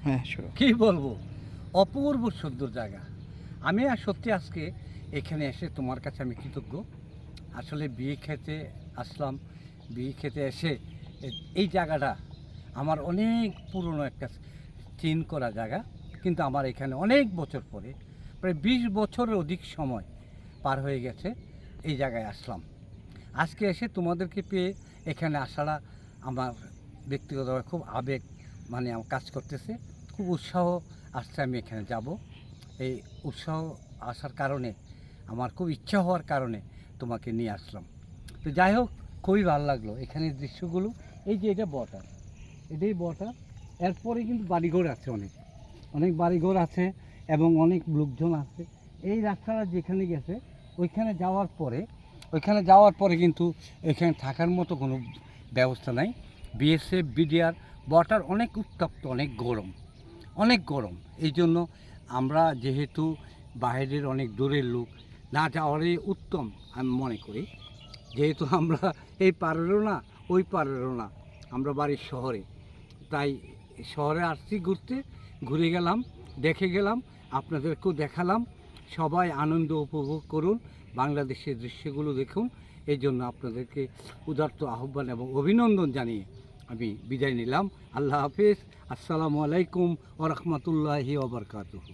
হ্যাঁ, শুরু। কী বলবো, অপূর্ব সুন্দর জায়গা। আমি সত্যি আজকে এখানে এসে তোমার কাছে আমি কৃতজ্ঞ। আসলে বিয়ে খেতে আসলাম, বিয়ে খেতে এসে এই জায়গাটা আমার অনেক পুরনো একটা চিন করা জায়গা, কিন্তু আমার এখানে অনেক বছর পরে, প্রায় 20 বছরের অধিক সময় পার হয়ে গেছে এই জায়গায় আসলাম। আজকে এসে তোমাদেরকে পেয়ে এখানে আসাটা আমার ব্যক্তিগতভাবে খুব আবেগ, মানে আমার কাজ করতেছে, খুব উৎসাহ আসছে আমি এখানে যাব। এই উৎসাহ আসার কারণে, আমার খুব ইচ্ছা হওয়ার কারণে তোমাকে নিয়ে আসলাম। তো যাই হোক, খুবই ভালো লাগলো এখানের দৃশ্যগুলো। এই যে এটা বটা, এটাই বটা। এরপরে কিন্তু বাড়িঘর আছে, অনেক অনেক বাড়িঘর আছে এবং অনেক লোকজন আছে। এই রাস্তাটা যেখানে গেছে ওইখানে যাওয়ার পরে কিন্তু এখানে থাকার মতো কোনো ব্যবস্থা নাই। বিএসএফ, বিডিআর, বটার অনেক উত্তপ্ত, অনেক গরম। এই জন্য আমরা যেহেতু বাইরের অনেক দূরের লোক, না যাওয়ারই উত্তম আমি মনে করি। যেহেতু আমরা এই পারেরও না, ওই পারেরও না, আমরা বাড়ির শহরে, তাই শহরে আসছি ঘুরতে, ঘুরে গেলাম, দেখে গেলাম, আপনাদেরকেও দেখালাম। সবাই আনন্দ উপভোগ করুন, বাংলাদেশের দৃশ্যগুলো দেখুন। এই জন্য আপনাদেরকে উদার্ত আহ্বান এবং অভিনন্দন জানিয়ে আমি বিদায় নিলাম। আল্লাহ হাফেজ। আসসালামু আলাইকুম ওয়া রাহমাতুল্লাহি ওয়া বারাকাতুহু।